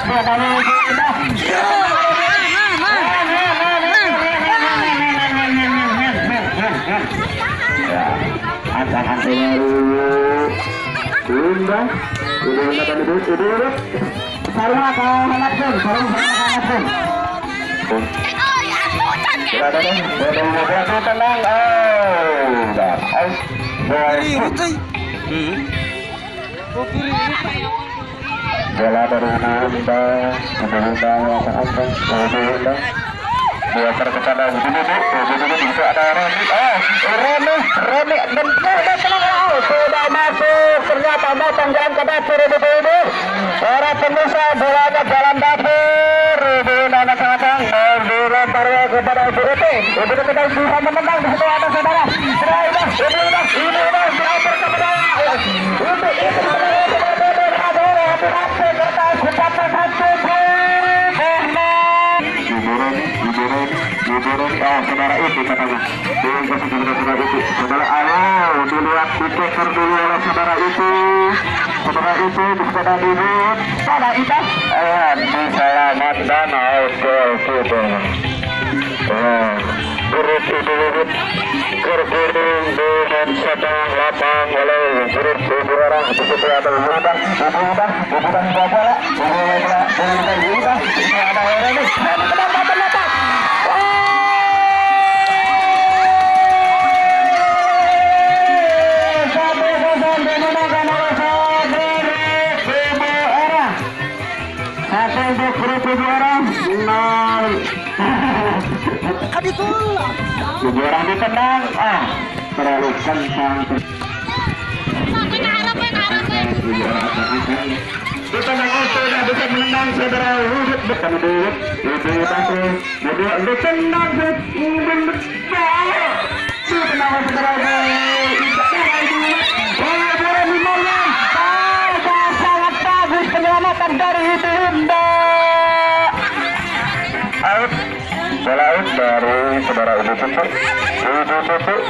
bola dari Nanda dua kepada bisa ada Reni dan sudah masuk, ternyata datang jalan ke dapur ini para pemirsa, bolanya jalan dapur Nanda Sangatang dilempar kepada Ibu kita bisa menendang di situ ada saudara ini udah berakhir kepada saudara itu katanya saudara awal dilihat dikeker dulu oleh saudara itu saudara dulu saudara itu diselamat dan out goal gitu urut kergurung dengan sedang lapang oleh urut orang seperti ada udah bola ada orang ini tujuh orang ditendang, terlalu kencang. Ditendang sudah bisa menendang saudara Rudut bukan Rudut ditendang sangat bagus penyelamatan dari itu out. Bola out dari saudara Ibu Tutu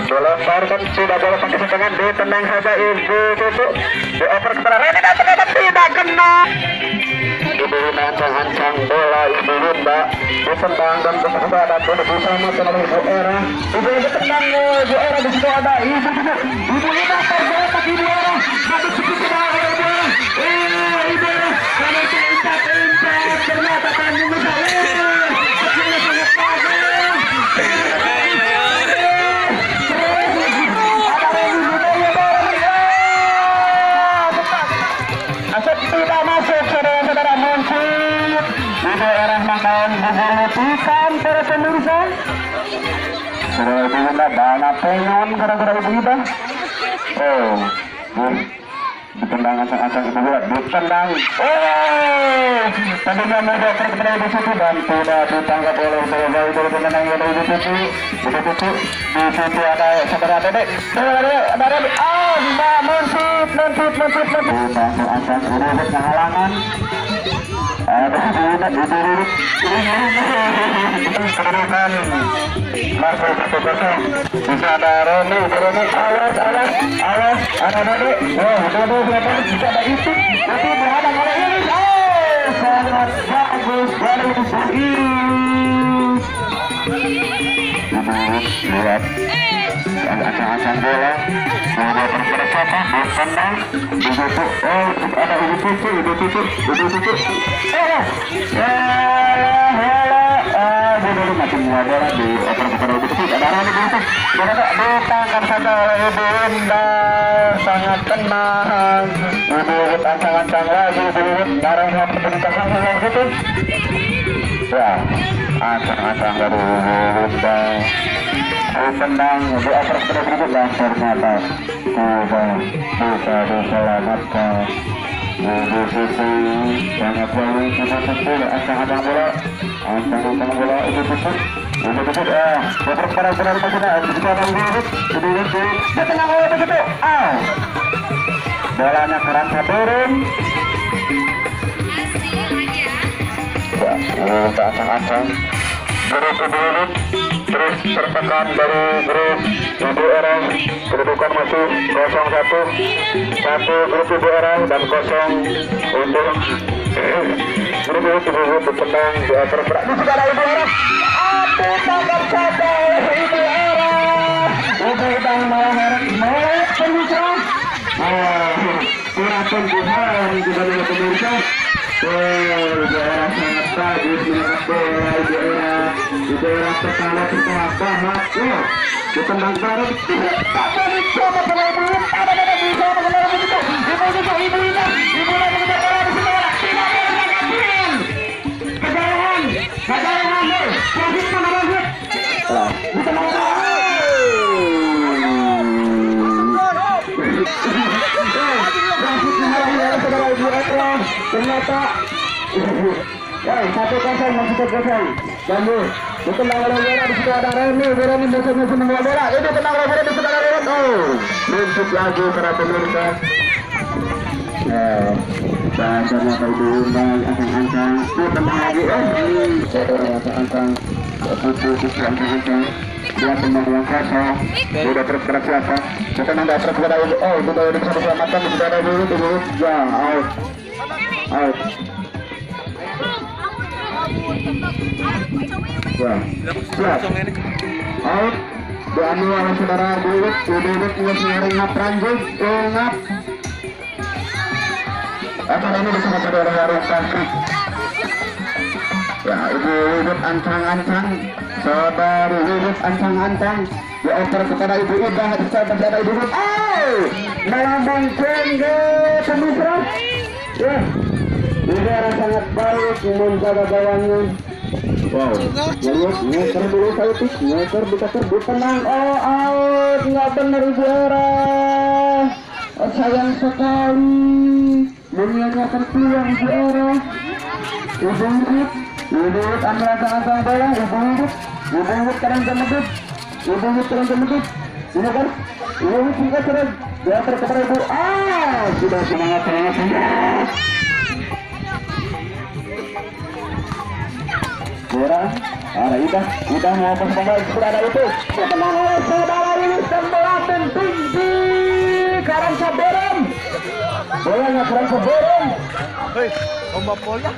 dilemparkan, sudah bola pakai tangan, ditendang saja Ibu Tutu, dioper kepada Reni dan ternyata tidak kena. Ibu Linda hancang bola Ibu Linda ditendang dan bersama ada bersama dengan Ibu Era. Ibu ditendang Ibu Era, di situ ada Ibu Tutu, Ibu Linda terjebak Ibu Era, satu seperti Ibu Era karena terlihat ternyata tanding besar. Tidak masuk saudara-saudara muncul di daerah Makaon Bukan para pemirsa saudara Ibu Linda banyak pengen gara-gara Ibu Linda ditendang acang-acang Ibu Linda ditendang tadinya mau dioper kepada Ibu Tutu dan tidak ditangkap oleh Ibu penendang Ibu Tutu di situ ada saudara Dedek ada Dedek Mbak Munsip acang urut kehalangan ada urut kedudukan Marco 1-0 bisa ada Roni awas ada Dedek bisa ada itu tapi berhadang oleh ini sangat bagus dari lihat acang-acang bola ada persiapan ditendang ditutup ada Ibu Tutu dulu macam bola di oper kepada Ibu Tutu ada Rani di atas ditangkap saja oleh Ibu Linda sangat tenang Ibu acang-acang lagi Ibu barang yang ditangkap oleh Ibu Tutu ya acang-acang dari Ibu Linda ditendang dioper kepada Ibu dan ternyata tidak bisa diselamatkan Ibu Tutu sangat jauh Ibu Tutu acang-acang bola Ibu Tutu oper kepada saudara Ibu Tutu ditendang oleh Ibu Tutu bolanya kerasa turun ya acang-acang grup Ibu terus tertekan dari grup Ibu Era kedudukan masih 0-1 grup Ibu Era dan 0 untuk berkembang di atas berat. Ini sudah ada ibu arah. Api tangkap saja ibu arah. Ibu bang mau pemirsa. Kurang Tuhan juga dengan pemirsa. Ibu arah sangat bagus melihat bola ibu arah pertama banget. Berkembang baru. Apa dicoba pengaruh? Ada bisa mengenal begitu. Ibu ternyata 1-0 masih kosong. Bambu berkembang oleh bola di situ ada Reni biasanya senang bola. Ini tenang oleh bola di situ ada Reni. Rumput lagi para pemirsa. Ternyata itu ancang-ancang. Tenang lagi. Ancang-ancang. Dia tembak yang kosong. Sudah terus keras siapa? Kita nggak terus kepada itu. Itu sudah bisa diselamatkan. Sudah ada dulu. Ya, out. Ya, out. Diambil oleh saudara Duduk ngap ranjut, ngap. Apa ini bersama saudara Harun Tasrik? Ya, ibu Duduk ancang-ancang, saudari Duduk ancang-ancang. Dioper kepada ibu Ida, masih ada ibu Duduk. Melambangkan ke pemirsa. Ya, udara sangat baik menjaga gawangnya. Wow, ngeker dulu saya tuh, ngeker bisa tenang. Out, nggak benar udara. Sayang sekali, menyanyikan peluang udara. Ibu ambil ancang-ancang bola, ibu kadang cemedut, ini kan, ibu juga sering diantar kepada ibu. Sudah semangat. Ada Ida mau kembali sudah ada itu. Tenang oleh saudara ini sebelah penting di Karang Saborong. Bolanya Karang Saborong. Hei, ombak bola.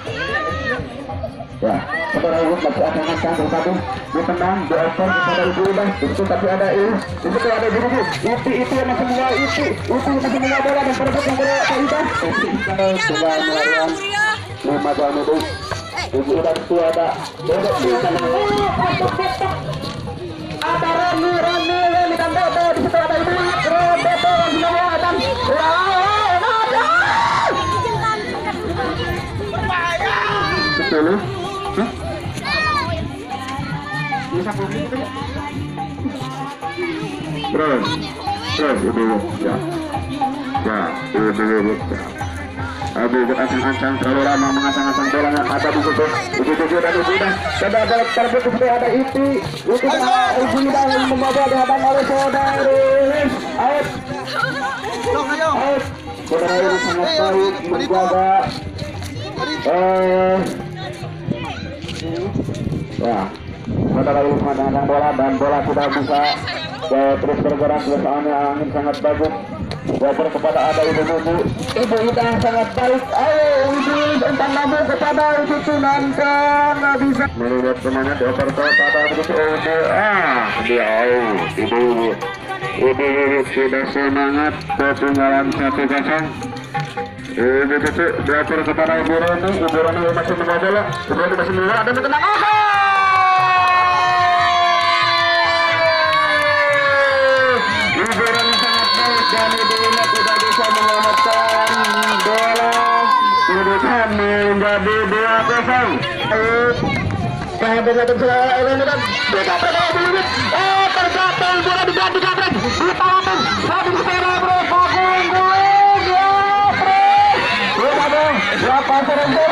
Ya, saudara ibu masih akan bersatu. Ditendang, dioper kepada ibu Ida. Itu tapi ada itu ada ibu. Itu yang masih mengalah itu masih mengalah bola dan perebut yang bola ke Ida. Coba melawan 5 jam itu. Ibu Ida itu ada bebek di sana. Ada Rani dan Bobo di situ ada ibu Bobo yang semua dan betul. Terus ibu ya ibu Abu ancang-ancang terlalu lama mengancang-ancang bolanya. Ada di situ ibu dan ibu dan ada terbit di situ ada itu ibu dan membawa dihadang oleh saudari. Out. Saudara ibu sangat baik menjaga. Ya, saudara ibu mengancang bola dan bola sudah bisa terus bergerak soalnya angin sangat bagus. Wajar kepada ada ibu Ida sangat baik. Ayo ibu tentang namu kepada ibu Tunankan bisa melihat temannya dioper kepada begitu dia ibu sudah semangat ketinggalan 1-0. Ibu itu dioper kepada ibu Roni masih mengajar bola. Ibu Roni masih mengajar dan tenang. Dan ibu tidak bisa menyelamatkan bola. Kedudukan menjadi 2-0. Tercapai bola diganti kampret di tangan satu sepeda bro punggung ya bro. Berapa serempet?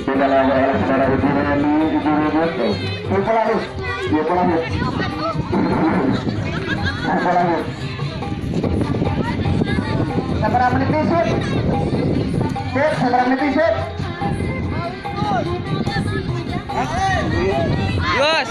Tinggal saudara ibu Sabar menit sip. Sip, sabar menit sip. Yus.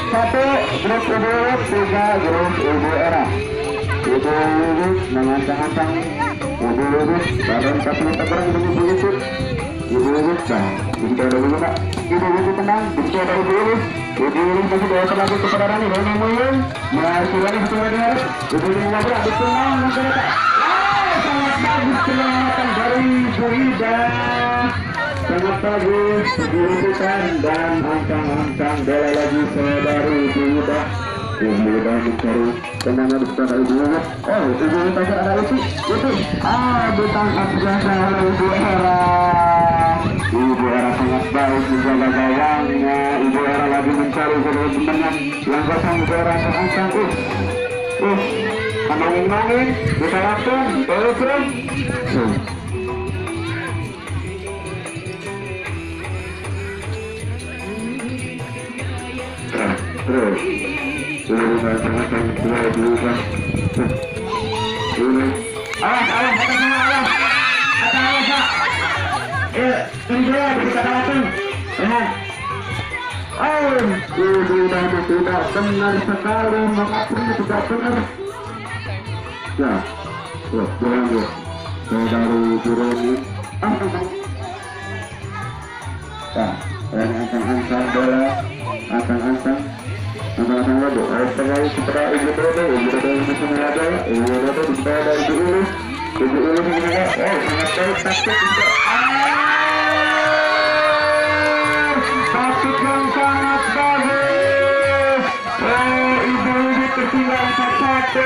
Satu grup ibu, tiga grup ibu era. Ibu mengancang-ancang, ibu badan 40 tegang begitu. Ibu dah, kita ada dulu pak. Ibu tenang, kita ada ibu. Ibu masih doakan lagi kepada Rani, Rani Mulun. Masih lagi satu lagi harus. Ibu ngobrol, adik tenang, masyarakat. Sangat bagus penyelamatan dari Ibu Ida. Sangat bagus dilakukan dan ancang-ancang bela lagi saudari Ibu Ida. Ibu Ida mencari tenangnya di sekitar Ibu Ida. Oh, Ibu Ida ada itu. Ditangkap jasa oleh Ibu Era. Ibu Era sangat baik menjaga gawangnya. Ibu Era lagi mencari teman-teman yang kosong. Ibu Era ancang-ancang. Angin-angin, bisa langsung, telepon. Terus tidak benar sekali, mengapa tidak benar. Ya, jangan saudari Buroni. Ancang-ancang bola, ancang-ancang waduh, terkait setelah Ibu Dodo ini semua ada, Ibu Dodo bisa ada Ibu Ulus juga, sangat baik taktik juga. Taktik yang sangat bagus. Ibu Ulus tertinggal 1-1.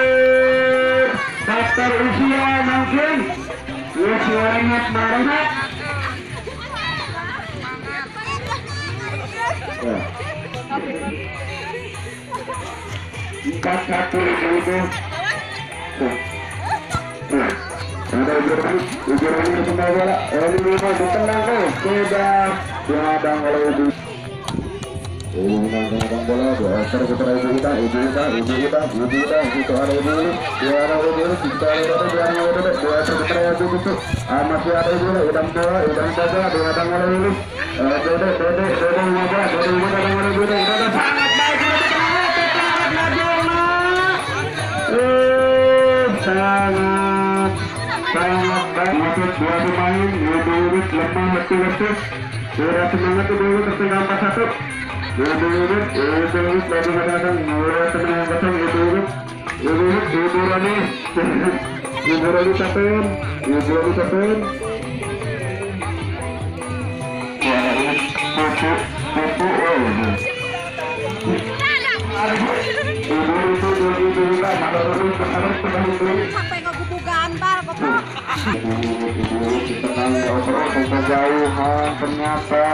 Faktor usia mungkin, usia ingat banget. Empat satu itu. Ada ujuran kembali bola. Ini lima ditendang tuh. Sudah dihadang oleh Ibu. Menang bola. Besar putra Ibu kita. Itu ada Ibu. Dia ada Ibu. Kita ada dua putra Ibu itu. Masih ada Ibu. Udang bola. Dihadang oleh Ibu. Dede sangat baik. Sangat baik. Masuk dua pemain, Ibu Urut lemah betul-betul. Sudah semangat Ibu Urut tertinggal 4-1. Ibu Urut lagi kadang-kadang mulai tenang kosong Ibu Urut. Ibu Rani. Ibu Rani capek. Sampai ngebuku gambar kok. Kejauhan ternyata.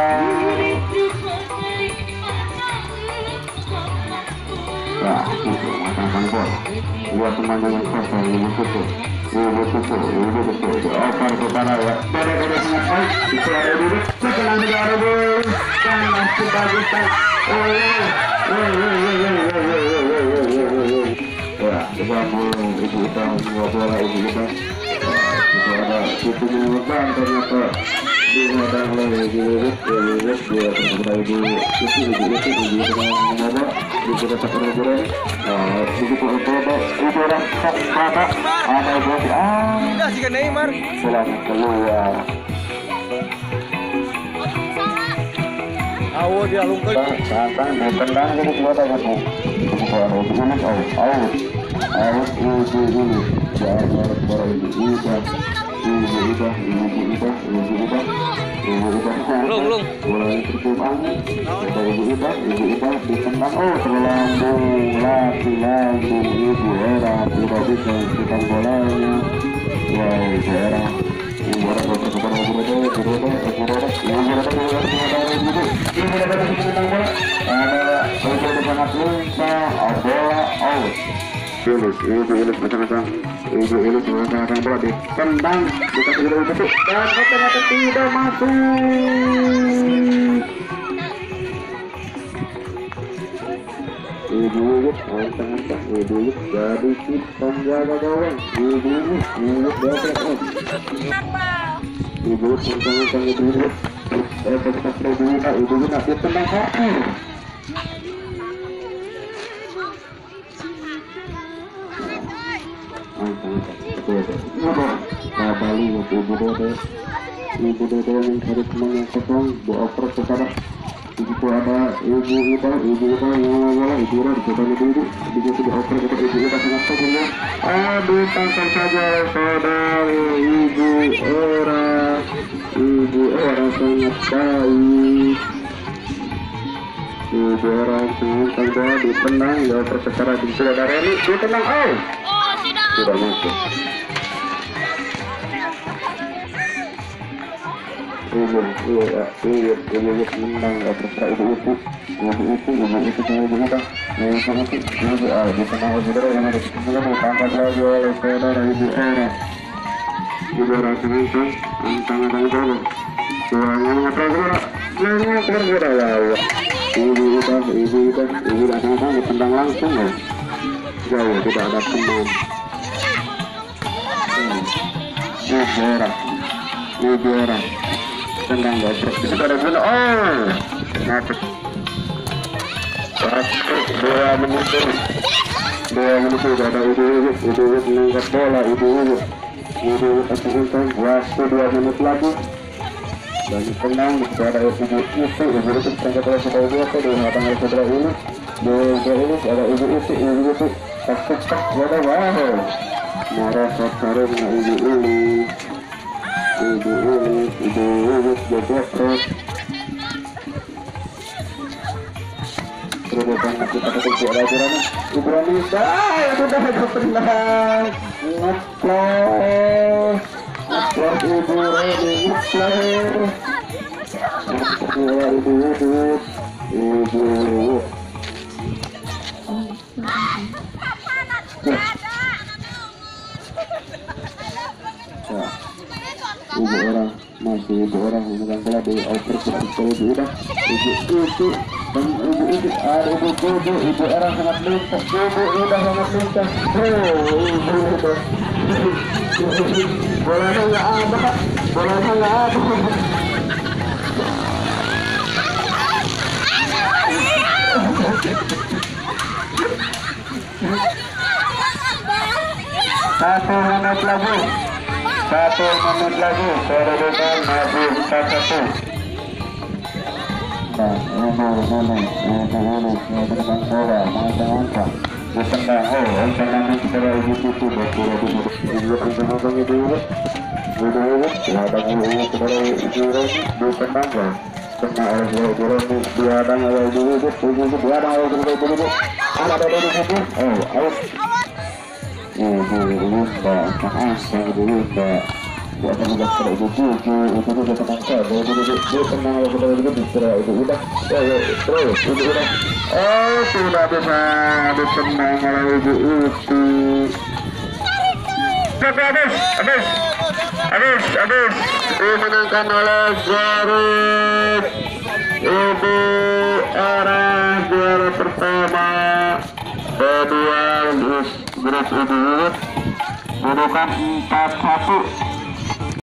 Nah, itu matang bos. Buat pemandangan kosong ini betul. Oper ke sana ya. Pada sangat baik. Itu ada dulu. Setelah negara dulu. Sangat bagus. Ya, coba Ibu kita bola Ibu kita. Itu ada situ beban ternyata dihadang oleh Ibu dia terkena Ibu itu mencoba kita takut bergerak. Begitu itu orang tak ada Ibu Udah sih Neymar. pulang keluar. Awo dia lungkul. Santang ditendang jadi keluar dari itu. Keluar dari ini out. Ini. Jangan baru ini. Belum. Mulai tertumpang. Ibu ditendang. Oh, terlambung lambung ibu era tidak bisa kita bolanya. Wow, era. Ibu macam-macam bola ditendang, dikasih gol betul dan ternyata tidak masuk. Ibu angkat-angkat, ibu jadi penjaga gawang, ibu dapat. Ibu tentang ibu nanti tendang kaki. Ibu Dede yang harus mengangkatkan dioper kepada itu ada ibu kita yang begitu dioper kepada ibu kita sangat penting. Aduh, tangkap saja saudari ibu orang sangat baik. Ibu orang sangat baik ditendang dioper secara begitu ada Reni ditendang tidak masuk. Ibu menang terserah ibu itu ditendang saudara yang ada di sebelah ditangkap lagi oleh saudara ibu orang. Ibu orang sangat baik. Suaranya mengatakan nanya keluar lawan. Ibu datang ditendang langsung ya. Jauh tidak ada teman. Ibu orang tendang gobrok itu ada guna. Mati 2 menit ada ibu menangkap bola. Ibu waktu 2 menit lagi dan tenang ada ibu itu tangkap oleh saudara biasa di tanggal saudara ini ada ibu itu tak ada wow marah saudara ibu joget terus terusan kita ketemu ada ibu Rani itu dah tenang ngeplos ibu Rani ngeplos ibu orang masih ibu orang memegang bola di outer ibu ada ibu orang sangat lintas udah sangat lintas bolanya nggak ada Satu menit lagi kedudukan masih 4-1. Nah, ini tentang bola, mangsa ditendang. Tendang secara ibu itu berpura ibu tentang itu ada ibu kepada ibu ditendang lah. Kena oleh ibu diadang oleh ibu diadang oleh ibu ada di situ. Out. Ibu dia akan menjadi pada ibu itu dia tenang saja dia tenang oleh saudara itu diserah ibu udah terus ibu udah sudah bisa ditenang oleh ibu itu habis dimenangkan oleh Garut ibu orang juara pertama kedua grup ibu kedudukan 4-1.